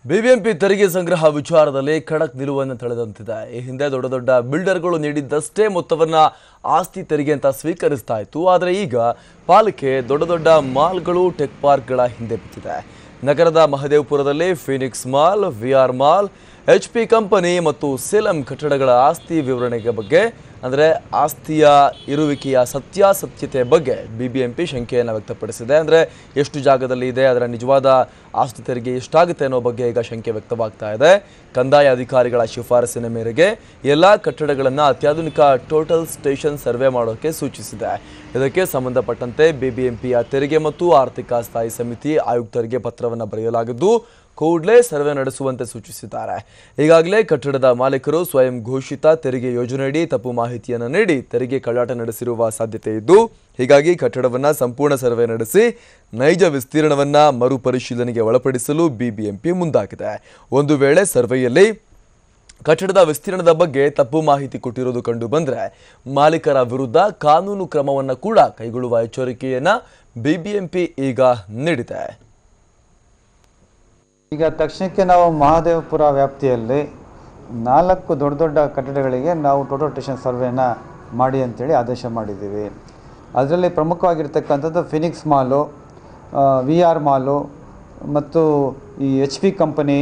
BBMP ತೆರಿಗೆ ಸಂಗ್ರಹ ವಿಚಾರದಲ್ಲಿ ಖಡಕ್ ನಿಲುವನ್ನು ತಳೆದಂತಿದೆ. ಈ ಹಿಂದೆ ದೊಡ್ಡ ದೊಡ್ಡ ಬಿಲ್ಡರ್ಗಳು ನೀಡಿದ್ದಷ್ಟೇ ಮೊತ್ತವನ್ನ ಆಸ್ತಿ ತೆರಿಗೆ ಅಂತ ಸ್ವೀಕರಿಸ್ತಾ ಇತ್ತು. ಆದರೆ ಈಗ ಪಾಲಿಕೆ ದೊಡ್ಡ ದೊಡ್ಡ ಮಾಲ್ಗಳು, ಟೆಕ್ ಪಾರ್ಕ್ಗಳ ಹಿಂದೆ ಬಿದ್ದಿದೆ. ನಗರದ ಮಹದೇವಪುರದಲ್ಲಿ Phoenix mall, VR mall, HP company ಮತ್ತು ಸೇಲಂ ಕಟ್ಟಡಗಳ ಆಸ್ತಿ ವಿವರಣೆಗೆ ಬಗ್ಗೆ ಅಂದರೆ ಆಸ್ತಿಯ ಇರುವಿಕೆಯ ಸತ್ಯಾಸತ್ಯತೆ ಬಗ್ಗೆ ಬಿಬಿಎಂಪಿ ಶಂಕೆಯನ್ನು ವ್ಯಕ್ತಪಡಿಸಿದೆ. ಅಂದರೆ ಎಷ್ಟು ಜಾಗದಲ್ಲಿ ಇದೆ, ಅದರ ನಿಜವಾದ ಆಸ್ತಿ ತೆರಿಗೆ ಎಷ್ಟಾಗುತ್ತೆ ಅನ್ನೋ ಬಗ್ಗೆ ಈಗ ಶಂಕೆ ವ್ಯಕ್ತವಾಗ್ತಾ ಇದೆ. ಕಂದಾಯ ಅಧಿಕಾರಿಗಳ ಶಿಫಾರಸಿನ ಮೇರೆಗೆ ಎಲ್ಲ ಕಟ್ಟಡಗಳನ್ನು ಅತ್ಯಾಧುನಿಕ ಟೋಟಲ್ ಸ್ಟೇಷನ್ ಸರ್ವೆ ಮಾಡೋಕ್ಕೆ ಸೂಚಿಸಿದೆ. ಇದಕ್ಕೆ ಸಂಬಂಧಪಟ್ಟಂತೆ ಬಿಬಿಎಂಪಿಯ ತೆರಿಗೆ ಮತ್ತು ಆರ್ಥಿಕ ಸ್ಥಾಯಿ ಸಮಿತಿ ಆಯುಕ್ತರಿಗೆ ಪತ್ರವನ್ನು ಬರೆಯಲಾಗಿದ್ದು ಕೂಡಲೇ ಸರ್ವೆ ನಡೆಸುವಂತೆ ಸೂಚಿಸಿದ್ದಾರೆ. ಈಗಾಗಲೇ ಕಟ್ಟಡದ ಮಾಲೀಕರು ಸ್ವಯಂ ಘೋಷಿತ ತೆರಿಗೆ ಯೋಜನೆಯಡಿ ತಪ್ಪು ಮಾಹಿತಿಯನ್ನು ನೀಡಿ ತೆರಿಗೆ ಕಳ್ಳಾಟ ನಡೆಸಿರುವ ಸಾಧ್ಯತೆ ಇದ್ದು, ಹೀಗಾಗಿ ಕಟ್ಟಡವನ್ನು ಸಂಪೂರ್ಣ ಸರ್ವೆ ನಡೆಸಿ ನೈಜ ವಿಸ್ತೀರ್ಣವನ್ನು ಮರುಪರಿಶೀಲನೆಗೆ ಒಳಪಡಿಸಲು ಬಿಬಿಎಂಪಿ ಮುಂದಾಗಿದೆ. ಒಂದು ವೇಳೆ ಸರ್ವೆಯಲ್ಲಿ ಕಟ್ಟಡದ ವಿಸ್ತೀರ್ಣದ ಬಗ್ಗೆ ತಪ್ಪು ಮಾಹಿತಿ ಕೊಟ್ಟಿರುವುದು ಕಂಡು ಬಂದರೆ ಮಾಲೀಕರ ವಿರುದ್ಧ ಕಾನೂನು ಕ್ರಮವನ್ನು ಕೂಡ ಕೈಗೊಳ್ಳುವ ಎಚ್ಚರಿಕೆಯನ್ನು ಬಿಬಿಎಂಪಿ ಈಗ ನೀಡಿದೆ. ಈಗ ತಕ್ಷಣಕ್ಕೆ ನಾವು ಮಹದೇವಪುರ ವ್ಯಾಪ್ತಿಯಲ್ಲಿ 4 ದೊಡ್ಡ ದೊಡ್ಡ ಕಟ್ಟಡಗಳಿಗೆ ನಾವು ಟೋಟಲ್ ಸ್ಟೇಷನ್ ಸರ್ವೆನ ಮಾಡಿ ಅಂತೇಳಿ ಆದೇಶ ಮಾಡಿದ್ದೀವಿ. ಅದರಲ್ಲಿ ಪ್ರಮುಖವಾಗಿರ್ತಕ್ಕಂಥದ್ದು ಫಿನಿಕ್ಸ್ ಮಾಲು, VR ಮಾಲು ಮತ್ತು ಈ HP ಕಂಪನಿ,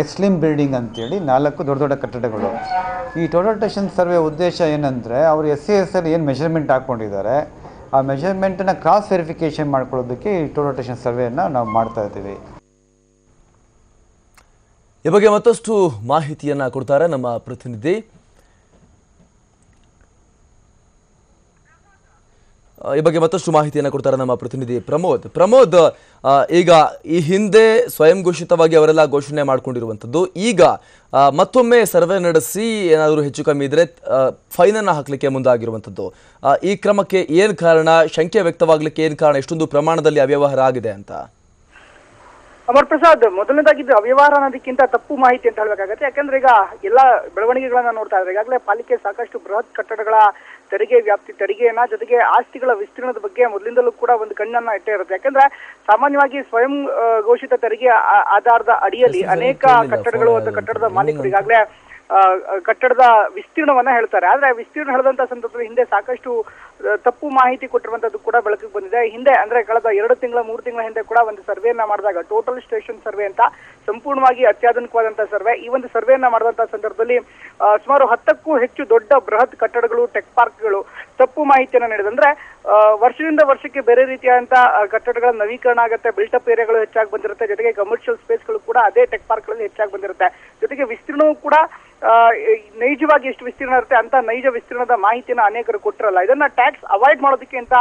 ಎಕ್ಸ್ಲಿಮ್ ಬಿಲ್ಡಿಂಗ್ ಅಂತೇಳಿ 4 ದೊಡ್ಡ ದೊಡ್ಡ ಕಟ್ಟಡಗಳು. ಈ ಟೋಟಲ್ ಸ್ಟೇಷನ್ ಸರ್ವೆ ಉದ್ದೇಶ ಏನಂದರೆ ಅವರು SCS ಅಲ್ಲಿ ಏನು ಮೆಷರ್ಮೆಂಟ್ ಹಾಕ್ಕೊಂಡಿದ್ದಾರೆ ಆ ಮೆಷರ್ಮೆಂಟನ್ನು ಕ್ರಾಸ್ ವೆರಿಫಿಕೇಷನ್ ಮಾಡ್ಕೊಳ್ಳೋದಕ್ಕೆ ಈ ಟೋಟಲ್ ಸ್ಟೇಷನ್ ಸರ್ವೆಯನ್ನು ನಾವು ಮಾಡ್ತಾ ಇದ್ದೀವಿ. ಈ ಬಗ್ಗೆ ಮತ್ತಷ್ಟು ಮಾಹಿತಿಯನ್ನು ಕೊಡ್ತಾರೆ ನಮ್ಮ ಪ್ರತಿನಿಧಿ. ಪ್ರಮೋದ್, ಈಗ ಈ ಹಿಂದೆ ಸ್ವಯಂ ಘೋಷಿತವಾಗಿ ಅವರೆಲ್ಲ ಘೋಷಣೆ ಮಾಡ್ಕೊಂಡಿರುವಂಥದ್ದು, ಈಗ ಮತ್ತೊಮ್ಮೆ ಸರ್ವೆ ನಡೆಸಿ ಏನಾದರೂ ಹೆಚ್ಚು ಕಮ್ಮಿ ಇದ್ರೆ ಫೈನ್ ಅನ್ನು ಹಾಕಲಿಕ್ಕೆ ಮುಂದಾಗಿರುವಂಥದ್ದು. ಈ ಕ್ರಮಕ್ಕೆ ಏನು ಕಾರಣ? ಶಂಕೆ ವ್ಯಕ್ತವಾಗಲಿಕ್ಕೆ ಏನು ಕಾರಣ? ಎಷ್ಟೊಂದು ಪ್ರಮಾಣದಲ್ಲಿ ಅವ್ಯವಹಾರ ಆಗಿದೆ ಅಂತ? ಅಮರ್ ಪ್ರಸಾದ್, ಮೊದಲನೇದಾಗಿದ್ದು ಅವ್ಯವಹಾರ ಅನ್ನೋದಕ್ಕಿಂತ ತಪ್ಪು ಮಾಹಿತಿ ಅಂತ ಹೇಳ್ಬೇಕಾಗತ್ತೆ. ಯಾಕಂದ್ರೆ ಈಗ ಎಲ್ಲ ಬೆಳವಣಿಗೆಗಳನ್ನ ನೋಡ್ತಾ ಇದ್ರೆ ಈಗಾಗಲೇ ಪಾಲಿಕೆ ಸಾಕಷ್ಟು ಬೃಹತ್ ಕಟ್ಟಡಗಳ ತೆರಿಗೆ ವ್ಯಾಪ್ತಿ, ತೆರಿಗೆಯನ್ನ ಜೊತೆಗೆ ಆಸ್ತಿಗಳ ವಿಸ್ತೀರ್ಣದ ಬಗ್ಗೆ ಮೊದಲಿಂದಲೂ ಕೂಡ ಒಂದು ಕಣ್ಣನ್ನ ಇಟ್ಟೇ ಇರುತ್ತೆ. ಯಾಕಂದ್ರೆ ಸಾಮಾನ್ಯವಾಗಿ ಸ್ವಯಂ ಘೋಷಿತ ತೆರಿಗೆ ಆಧಾರದ ಅಡಿಯಲ್ಲಿ ಅನೇಕ ಕಟ್ಟಡಗಳು ಅಥವಾ ಕಟ್ಟಡದ ಮಾಲೀಕರು ಈಗಾಗಲೇ ಕಟ್ಟಡದ ವಿಸ್ತೀರ್ಣವನ್ನ ಹೇಳ್ತಾರೆ. ಆದ್ರೆ ವಿಸ್ತೀರ್ಣ ಹೇಳಿದಂತ ಸಂದರ್ಭದಲ್ಲಿ ಹಿಂದೆ ಸಾಕಷ್ಟು ತಪ್ಪು ಮಾಹಿತಿ ಕೊಟ್ಟಿರುವಂತದ್ದು ಕೂಡ ಬೆಳಕಿಗೆ ಬಂದಿದೆ. ಹಿಂದೆ ಅಂದ್ರೆ ಕಳೆದ 2 ತಿಂಗಳ 3 ತಿಂಗಳ ಹಿಂದೆ ಕೂಡ ಒಂದು ಸರ್ವೆಯನ್ನ ಮಾಡಿದಾಗ ಟೋಟಲ್ ಸ್ಟೇಷನ್ ಸರ್ವೆ ಅಂತ ಸಂಪೂರ್ಣವಾಗಿ ಅತ್ಯಾಧುನಿಕವಾದಂತಹ ಸರ್ವೆ, ಈ ಒಂದು ಸರ್ವೆಯನ್ನ ಮಾಡಿದಂತಹ ಸಂದರ್ಭದಲ್ಲಿ ಸುಮಾರು 10ಕ್ಕೂ ಹೆಚ್ಚು ದೊಡ್ಡ ಬೃಹತ್ ಕಟ್ಟಡಗಳು, ಟೆಕ್ ಪಾರ್ಕ್ಗಳು ತಪ್ಪು ಮಾಹಿತಿಯನ್ನ ನೀಡಿದೆ. ಅಂದ್ರೆ ವರ್ಷದಿಂದ ವರ್ಷಕ್ಕೆ ಬೇರೆ ರೀತಿಯಾದಂತ ಕಟ್ಟಡಗಳ ನವೀಕರಣ ಆಗುತ್ತೆ, ಬಿಲ್ಟಪ್ ಏರಿಯಾಗಳು ಹೆಚ್ಚಾಗಿ ಬಂದಿರುತ್ತೆ, ಜೊತೆಗೆ ಕಮರ್ಷಿಯಲ್ ಸ್ಪೇಸ್ಗಳು ಕೂಡ ಅದೇ ಟೆಕ್ ಪಾರ್ಕ್ಗಳಲ್ಲಿ ಹೆಚ್ಚಾಗಿ ಬಂದಿರುತ್ತೆ. ಜೊತೆಗೆ ವಿಸ್ತೀರ್ಣವೂ ಕೂಡ ನೈಜವಾಗಿ ಎಷ್ಟು ವಿಸ್ತೀರ್ಣ ಇರುತ್ತೆ ಅಂತ ನೈಜ ವಿಸ್ತೀರ್ಣದ ಮಾಹಿತಿಯನ್ನು ಅನೇಕರು ಕೊಟ್ಟಿರಲ್ಲ. ಇದನ್ನ ಟ್ಯಾಕ್ಸ್ ಅವಾಯ್ಡ್ ಮಾಡೋದಕ್ಕೆ ಅಂತ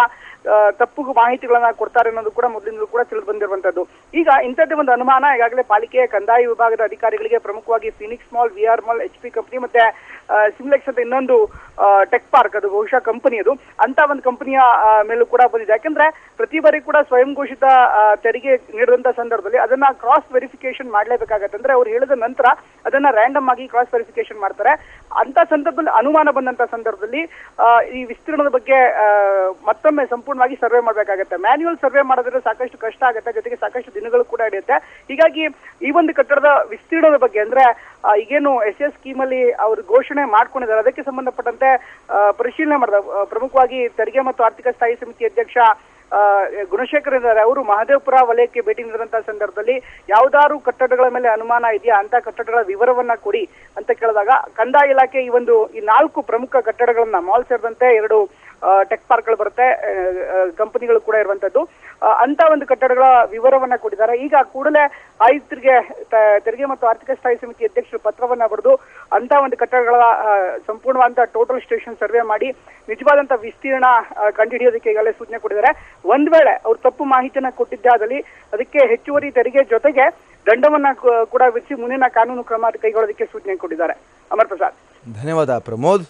ತಪ್ಪು ಮಾಹಿತಿಗಳನ್ನ ಕೊಡ್ತಾರೆ ಅನ್ನೋದು ಕೂಡ ಮೊದಲಿಂದಲೂ ಕೂಡ ತಿಳಿದು ಬಂದಿರುವಂತದ್ದು. ಈಗ ಇಂಥದ್ದೇ ಒಂದು ಅನುಮಾನ ಈಗಾಗಲೇ ಪಾಲಿಕೆಯ ಕಂದಾಯ ವಿಭಾಗದ ಅಧಿಕಾರಿಗಳಿಗೆ ಪ್ರಮುಖವಾಗಿ Phoenix mall, VR mall, HP company ಮತ್ತೆ ಸಿಮ್ಲೆಕ್ಸ್ ಅಂತ ಇನ್ನೊಂದು ಟೆಕ್ ಪಾರ್ಕ್, ಅದು ಬಹುಶಃ ಕಂಪನಿ, ಅದು ಅಂತ ಒಂದು ಕಂಪನಿಯ ಮೇಲೂ ಕೂಡ ಬಂದಿದೆ. ಯಾಕಂದ್ರೆ ಪ್ರತಿ ಬಾರಿ ಕೂಡ ಸ್ವಯಂ ಘೋಷಿತ ತೆರಿಗೆ ನೀಡಿದಂತ ಸಂದರ್ಭದಲ್ಲಿ ಅದನ್ನ ಕ್ರಾಸ್ ವೆರಿಫಿಕೇಶನ್ ಮಾಡ್ಲೇಬೇಕಾಗತ್ತೆ. ಅಂದ್ರೆ ಅವ್ರು ಹೇಳಿದ ನಂತರ ಅದನ್ನ ರ್ಯಾಂಡಮ್ ಆಗಿ ಕ್ರಾಸ್ ವೆರಿಫಿಕೇಶನ್ ಮಾಡ್ತಾರೆ. ಅಂತ ಸಂದರ್ಭದಲ್ಲಿ ಅನುಮಾನ ಬಂದಂತ ಸಂದರ್ಭದಲ್ಲಿ ಈ ವಿಸ್ತೀರ್ಣದ ಬಗ್ಗೆ ಮತ್ತೊಮ್ಮೆ ಸಂಪೂರ್ಣವಾಗಿ ಸರ್ವೆ ಮಾಡಬೇಕಾಗತ್ತೆ. ಮ್ಯಾನ್ಯುಯಲ್ ಸರ್ವೆ ಮಾಡೋದ್ರೆ ಸಾಕಷ್ಟು ಕಷ್ಟ ಆಗುತ್ತೆ, ಜೊತೆಗೆ ಸಾಕಷ್ಟು ದಿನಗಳು ಕೂಡ ಹಿಡಿಯುತ್ತೆ. ಹೀಗಾಗಿ ಈ ಒಂದು ಕಟ್ಟಡದ ವಿಸ್ತೀರ್ಣದ ಬಗ್ಗೆ ಅಂದ್ರೆ ಈಗೇನು SS ಸ್ಕೀಮ್ ಅಲ್ಲಿ ಅವರು ಘೋಷಣೆ ಮಾಡ್ಕೊಂಡಿದ್ದಾರೆ ಅದಕ್ಕೆ ಸಂಬಂಧಪಟ್ಟಂತೆ ಪರಿಶೀಲನೆ ಮಾಡಿದ ಪ್ರಮುಖವಾಗಿ ತೆರಿಗೆ ಮತ್ತು ಆರ್ಥಿಕ ಸ್ಥಾಯಿ ಸಮಿತಿ ಅಧ್ಯಕ್ಷ ಗುಣಶೇಖರ್ ಇದ್ದಾರೆ. ಅವರು ಮಹದೇವಪುರ ವಲಯಕ್ಕೆ ಭೇಟಿ ನೀಡಿದಂತಹ ಸಂದರ್ಭದಲ್ಲಿ ಯಾವ್ದಾದ್ರು ಕಟ್ಟಡಗಳ ಮೇಲೆ ಅನುಮಾನ ಇದೆಯಾ ಅಂತ ಕಟ್ಟಡಗಳ ವಿವರವನ್ನ ಕೊಡಿ ಅಂತ ಕೇಳಿದಾಗ ಕಂದಾಯ ಇಲಾಖೆ ಈ 4 ಪ್ರಮುಖ ಕಟ್ಟಡಗಳನ್ನ, ಮಾಲ್ ಸೇರಿದಂತೆ 2 ಟೆಕ್ ಪಾರ್ಕ್ಗಳು ಬರುತ್ತೆ, ಕಂಪನಿಗಳು ಕೂಡ ಇರುವಂತದ್ದು, ಅಂತ ಒಂದು ಕಟ್ಟಡಗಳ ವಿವರವನ್ನ ಕೊಟ್ಟಿದ್ದಾರೆ. ಈಗ ಕೂಡಲೇ ಆಯುಕ್ತರಿಗೆ ತೆರಿಗೆ ಮತ್ತು ಆರ್ಥಿಕ ಸ್ಥಾಯಿ ಸಮಿತಿ ಅಧ್ಯಕ್ಷರು ಪತ್ರವನ್ನ ಬರೆದು ಅಂತ ಒಂದು ಕಟ್ಟಡಗಳ ಸಂಪೂರ್ಣವಾದಂತಹ ಟೋಟಲ್ ಸ್ಟೇಷನ್ ಸರ್ವೆ ಮಾಡಿ ನಿಜವಾದಂತ ವಿಸ್ತೀರ್ಣ ಕಂಡುಹಿಡಿಯೋದಕ್ಕೆ ಈಗಾಗಲೇ ಸೂಚನೆ ಕೊಟ್ಟಿದ್ದಾರೆ. ಒಂದ್ ವೇಳೆ ಅವ್ರು ತಪ್ಪು ಮಾಹಿತಿಯನ್ನ ಕೊಟ್ಟಿದ್ದಾದಲ್ಲಿ ಅದಕ್ಕೆ ಹೆಚ್ಚುವರಿ ತೆರಿಗೆ ಜೊತೆಗೆ ದಂಡವನ್ನ ಕೂಡ ವಿಧಿಸಿ ಮುಂದಿನ ಕಾನೂನು ಕ್ರಮ ಕೈಗೊಳ್ಳೋದಕ್ಕೆ ಸೂಚನೆ ಕೊಟ್ಟಿದ್ದಾರೆ. ಅಮರ್ ಪ್ರಸಾದ್, ಧನ್ಯವಾದ ಪ್ರಮೋದ್.